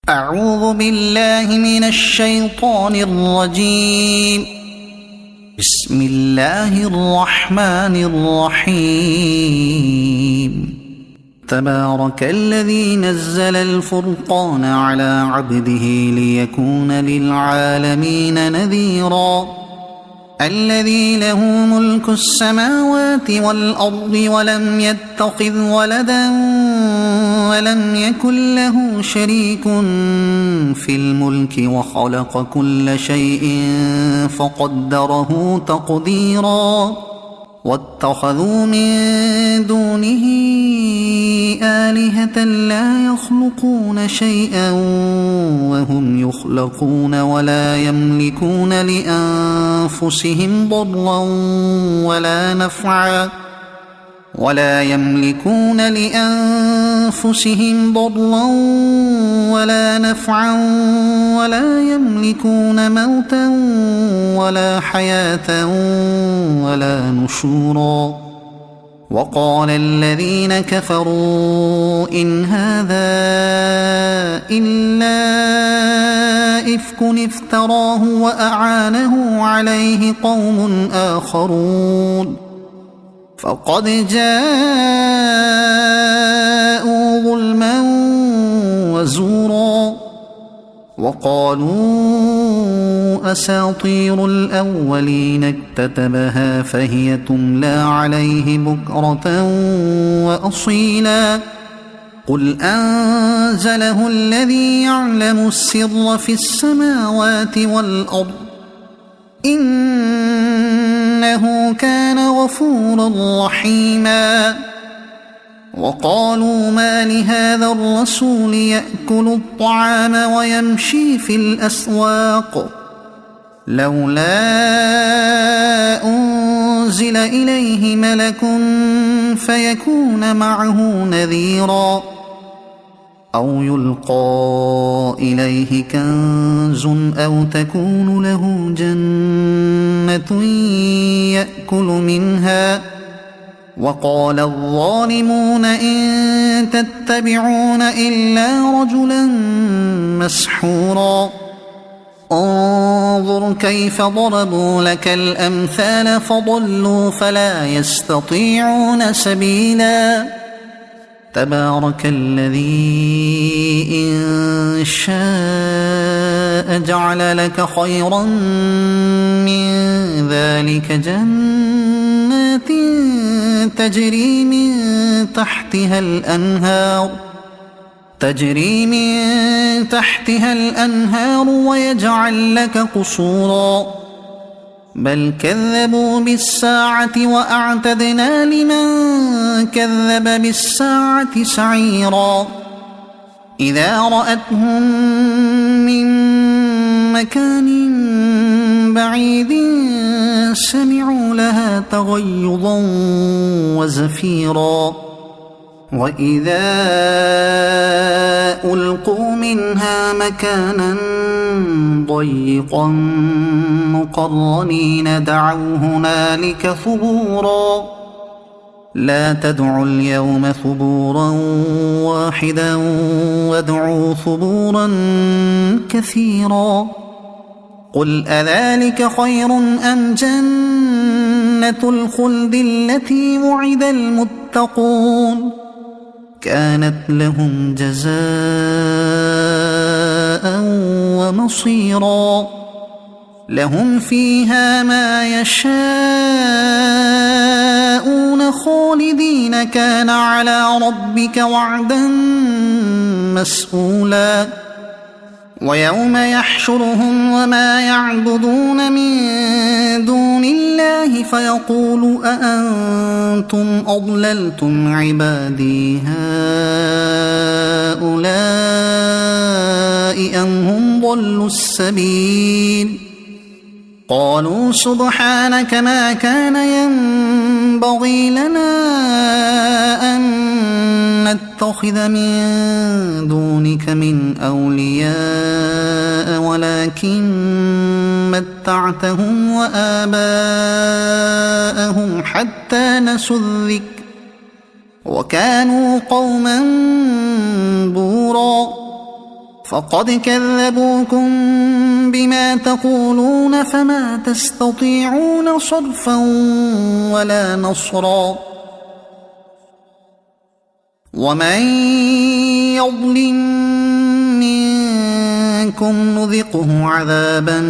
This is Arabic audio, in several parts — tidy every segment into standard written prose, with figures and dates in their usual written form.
أعوذ بالله من الشيطان الرجيم. بسم الله الرحمن الرحيم. تبارك الذي نزل الفرقان على عبده ليكون للعالمين نذيرا. الذي له ملك السماوات والأرض ولم يتخذ ولدا ولم يكن له شريك في الملك وخلق كل شيء فقدره تقديرا. واتخذوا من دونه آلهة لا يخلقون شيئا وهم يخلقون ولا يملكون لأنفسهم ضرا ولا نفعا ولا يملكون موتا ولا حياة ولا نشورا. وقال الذين كفروا إن هذا إلا إفك افتراه وأعانه عليه قوم آخرون فقد جاءوا ظلما وزورا. وقالوا أساطير الأولين اكتتبها فهي تملى عليه بكرة وأصيلا. قل أنزله الذي يعلم السر في السماوات والأرض إنه كان غفورا رحيما. وقالوا ما لهذا الرسول يأكل الطعام ويمشي في الأسواق لولا أنزل إليه ملك فيكون معه نذيرا أو يلقى إليه كنز أو تكون له جنة يأكل منها. وقال الظالمون إن تتبعون إلا رجلا مسحورا. انظر كيف ضربوا لك الأمثال فضلوا فلا يستطيعون سبيلا. تبارك الذي إن شاء جعل لك خيرا من ذلك جنات تجري من تحتها الأنهار ويجعل لك قصورا. بل كذبوا بالساعة وأعتدنا لمن كذب بالساعة سعيرا. إذا رأتهم من مكان بعيد سمعوا لها تغيظا وزفيرا. وإذا ألقوا منها مكانا ضيقا مقرنين دعوا هنالك ثبورا. لا تدعوا اليوم ثبورا واحدا وادعوا ثبورا كثيرا. قل أذلك خير أم جنة الخلد التي وعد المتقون كانت لهم جزاء ومصيرا. لهم فيها ما يشاءون خالدين كان على ربك وعدا مسئولا. ويوم يحشرهم وما يعبدون من دون الله فيقول أأنتم أضللتم عبادي هؤلاء أم هم ضلوا السبيل. قالوا سبحانك ما كان ينبغي لنا أن نتخذ من دونك من أولياء ولكن متعتهم وآباءهم حتى نسوا الذكر وكانوا قوما بورا فقد كذبوكم بما تقولون فما تستطيعون صرفا ولا نصرا ومن يظلم منكم نذقه عذابا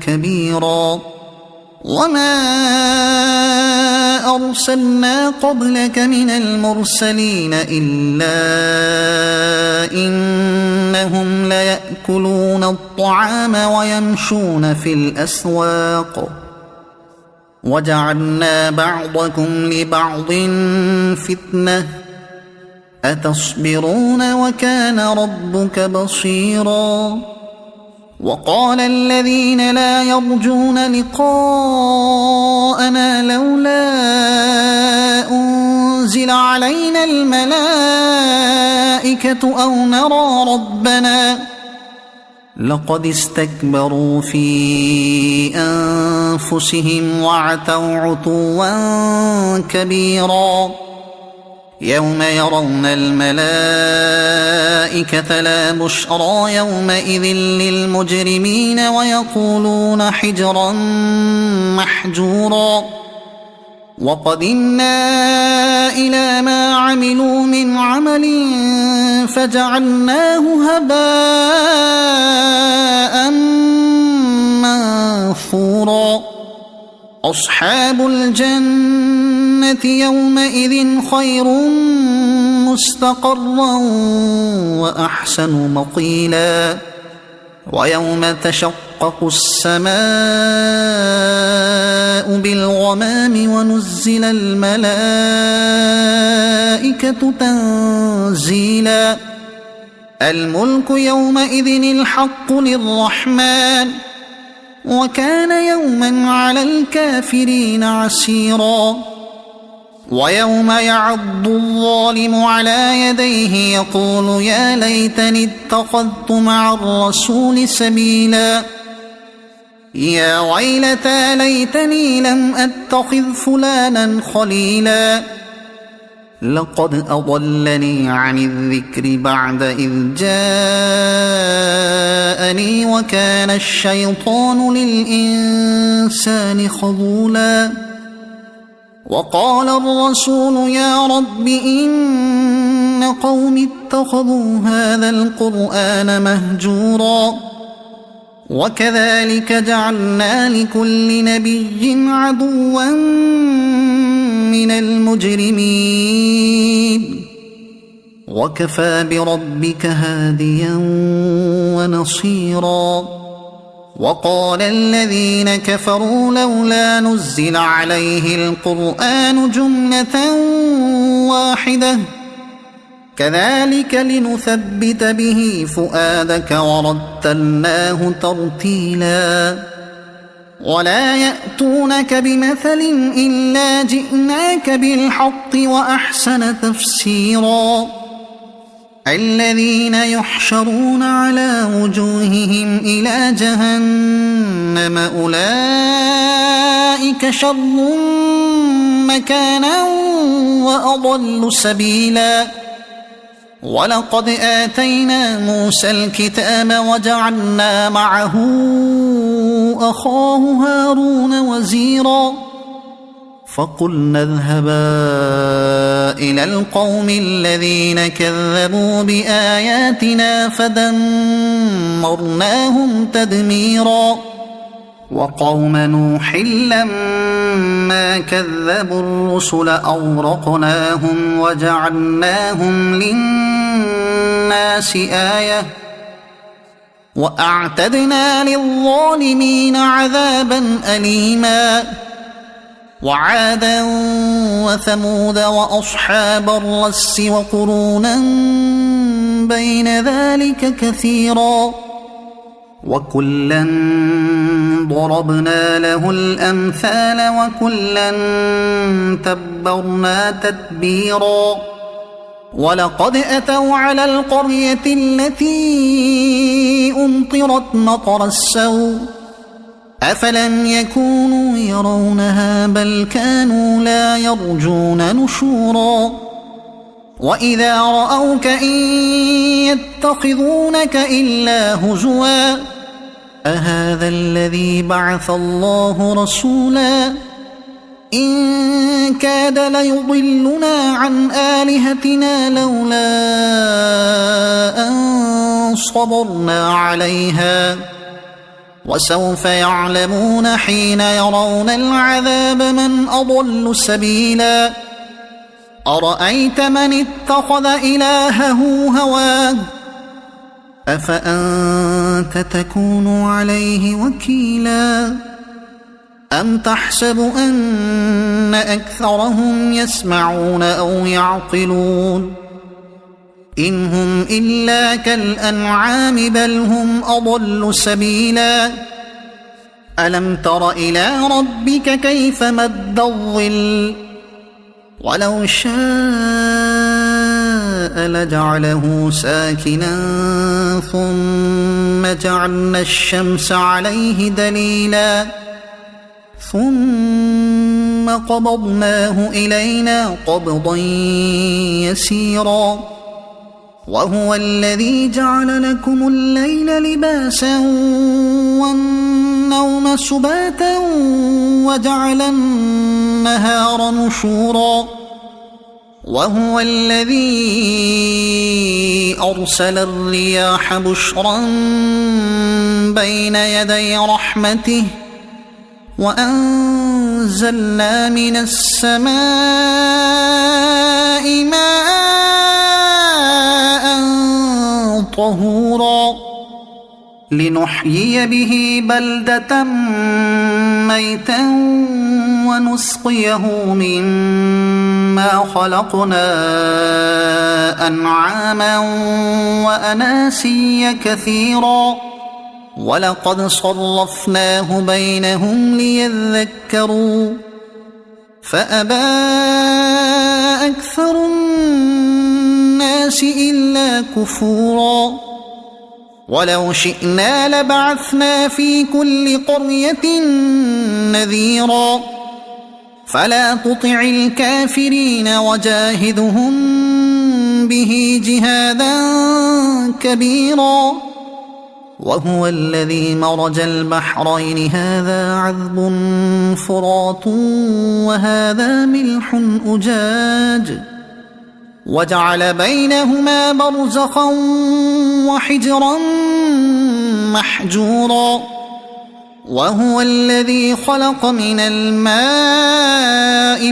كبيرا وما أرسلنا قبلك من المرسلين إلا إنهم ليأكلون الطعام ويمشون في الأسواق وجعلنا بعضكم لبعض فتنة أتصبرون وكان ربك بصيرا وقال الذين لا يرجون لقاءنا لولا أنزل علينا الملائكة أو نرى ربنا لقد استكبروا في أنفسهم وعتوا عتوا كبيرا يوم يرون الملائكة لا بشرى يومئذ للمجرمين ويقولون حجرا محجورا وقدمنا إلى ما عملوا من عمل فجعلناه هباء منثورا أصحاب الجنة يومئذ خير مستقرا وأحسن مقيلا ويوم تشقق السماء بالغمام ونزل الملائكة تنزيلا الملك يومئذ الحق للرحمن وكان يوما على الكافرين عسيرا ويوم يعض الظالم على يديه يقول يا ليتني اتخذت مع الرسول سبيلا يا ويلتى ليتني لم أتخذ فلانا خليلا لقد أضلني عن الذكر بعد إذ جاءني وكان الشيطان للإنسان خذولا وقال الرسول يا رب إن قوم اتخذوا هذا القرآن مهجورا وكذلك جعلنا لكل نبي عدوا من المجرمين وكفى بربك هاديا ونصيرا وقال الذين كفروا لولا نزل عليه القرآن جملة واحدة كذلك لنثبت به فؤادك ورتلناه ترتيلا ولا يأتونك بمثل إلا جئناك بالحق وأحسن تفسيرا الذين يحشرون على وجوههم إلى جهنم أولئك شر مكانا وأضل سبيلا ولقد آتينا موسى الكتاب وجعلنا معه أخاه هارون وزيرا فقلنا اذهبا إلى القوم الذين كذبوا بآياتنا فدمرناهم تدميرا وقوم نوح لما كذبوا الرسل أغرقناهم وجعلناهم للناس آية وأعتدنا للظالمين عذابا أليما وعادا وثمود وأصحاب الرس وقرونا بين ذلك كثيرا وكلا ضربنا له الأمثال وكلا تبرنا تتبيرا ولقد أتوا على القرية التي أمطرت مطر السوء أفلم يكونوا يرونها بل كانوا لا يرجون نشورا وإذا رأوك إن يتخذونك إلا هزوا أهذا الذي بعث الله رسولا إن كاد ليضلنا عن آلهتنا لولا أن صبرنا عليها وسوف يعلمون حين يرون العذاب من أضل سبيلا أرأيت من اتخذ إلهه هواه أفأنت تكون عليه وكيلا أم تحسب أن أكثرهم يسمعون أو يعقلون إن هم إلا كالأنعام بل هم أضل سبيلا ألم تر إلى ربك كيف مد الظل ولو شاء لجعله ساكنا ثم جعلنا الشمس عليه دليلا ثم قبضناه إلينا قبضا يسيرا وهو الذي جعل لكم الليل لباسا والنوم سباتا وجعل النهار نشورا وهو الذي أرسل الرياح بشرا بين يدي رحمته وأنزلنا من السماء ماء طهورا لنحيي به بلدة ميتا ونسقيه مما خلقنا أنعاما وأناسيا كثيرا ولقد صرفناه بينهم ليذكروا فأبى أكثر الناس إلا كفورا ولو شئنا لبعثنا في كل قرية نذيرا فلا تطع الكافرين وجاهدهم به جهادا كبيرا وهو الذي مرج البحرين هذا عذب فرات وهذا ملح أجاج وجعل بينهما برزخا وحجرا محجورا وهو الذي خلق من الماء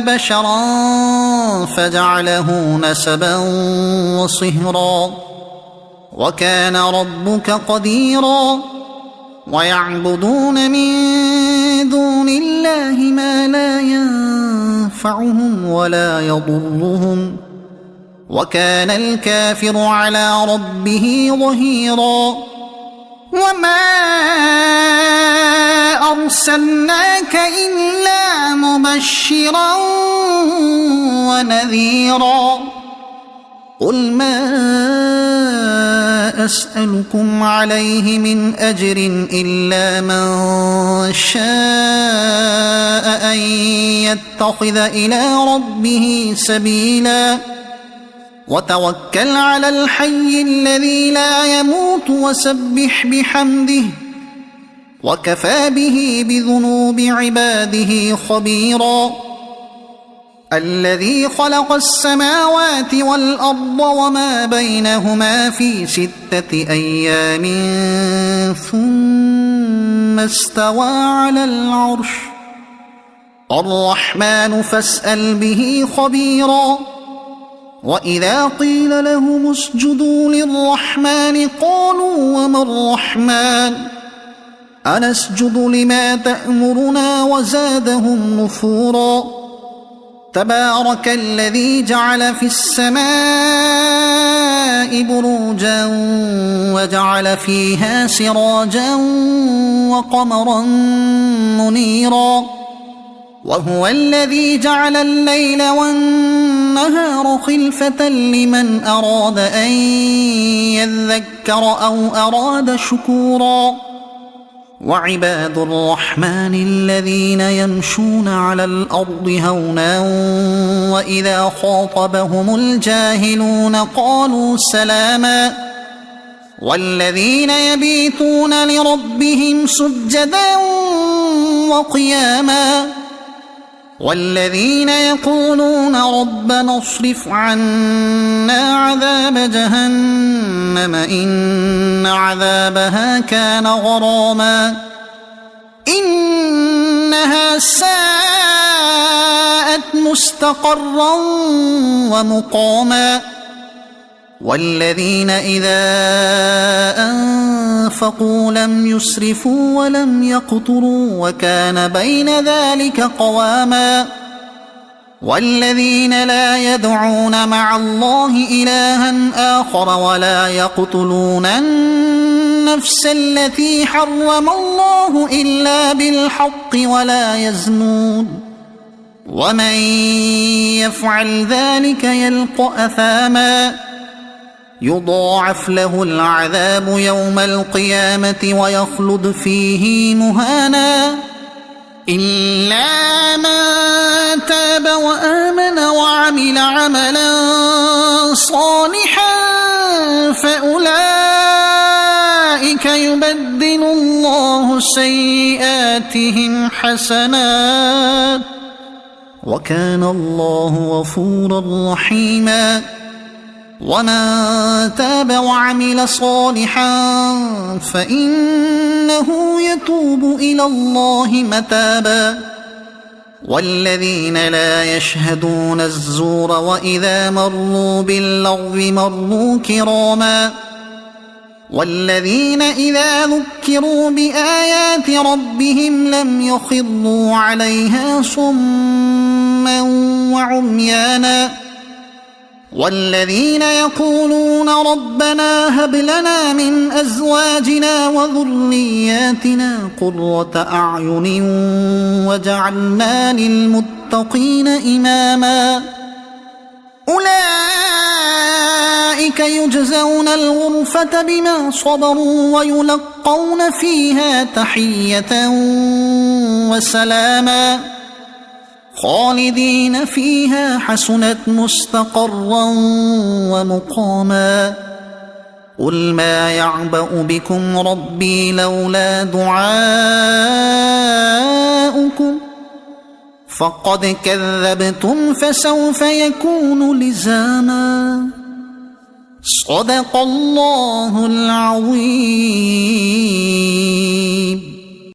بشرا فجعله نسبا وصهرا وكان ربك قديرا ويعبدون من دون الله ما لا ينفعهم ولا يضرهم وكان الكافر على ربه ظهيرا وما أرسلناك إلا مبشرا ونذيرا قل ما أسألكم عليه من أجر إلا من شاء أن يتخذ إلى ربه سبيلا وتوكل على الحي الذي لا يموت وسبح بحمده وكفى به بذنوب عباده خبيرا الذي خلق السماوات والأرض وما بينهما في 6 أيام ثم استوى على العرش الرحمن فاسأل به خبيرا وإذا قيل لهم اسجدوا للرحمن قالوا وما الرحمن أنسجد لما تأمرنا وزادهم نفورا تبارك الذي جعل في السماء بروجا وجعل فيها سراجا وقمرا منيرا وهو الذي جعل الليل والنهار خلفة لمن أراد أن يذكر أو أراد شكورا وعباد الرحمن الذين يمشون على الأرض هونا وإذا خاطبهم الجاهلون قالوا سلاما والذين يبيتون لربهم سجدا وقياما والذين يقولون ربنا اصرف عنا عذاب جهنم إن عذابها كان غراما إنها ساءت مستقرا ومقاما والذين إذا أنفقوا لم يسرفوا ولم يقتروا وكان بين ذلك قواما والذين لا يدعون مع الله إلها آخر ولا يقتلون النفس التي حرم الله إلا بالحق ولا يزنون ومن يفعل ذلك يلق أثاما يضاعف له العذاب يوم القيامة ويخلد فيه مهانا إلا من تاب وآمن وعمل عملا صالحا فأولئك يبدل الله سيئاتهم حسنات وكان الله غفورا رحيما ومن تاب وعمل صالحا فإنه يتوب إلى الله متابا والذين لا يشهدون الزور وإذا مروا باللغو مروا كراما والذين إذا ذكروا بآيات ربهم لم يخروا عليها صما وعميانا والذين يقولون ربنا هب لنا من أزواجنا وذرياتنا قرة أعين وجعلنا للمتقين إماما أولئك يجزون الغرفة بما صبروا ويلقون فيها تحية وسلاما خالدين فيها حسنت مستقرا ومقاما قل ما يعبأ بكم ربي لولا دعاؤكم فقد كذبتم فسوف يكون لزاما صدق الله العظيم.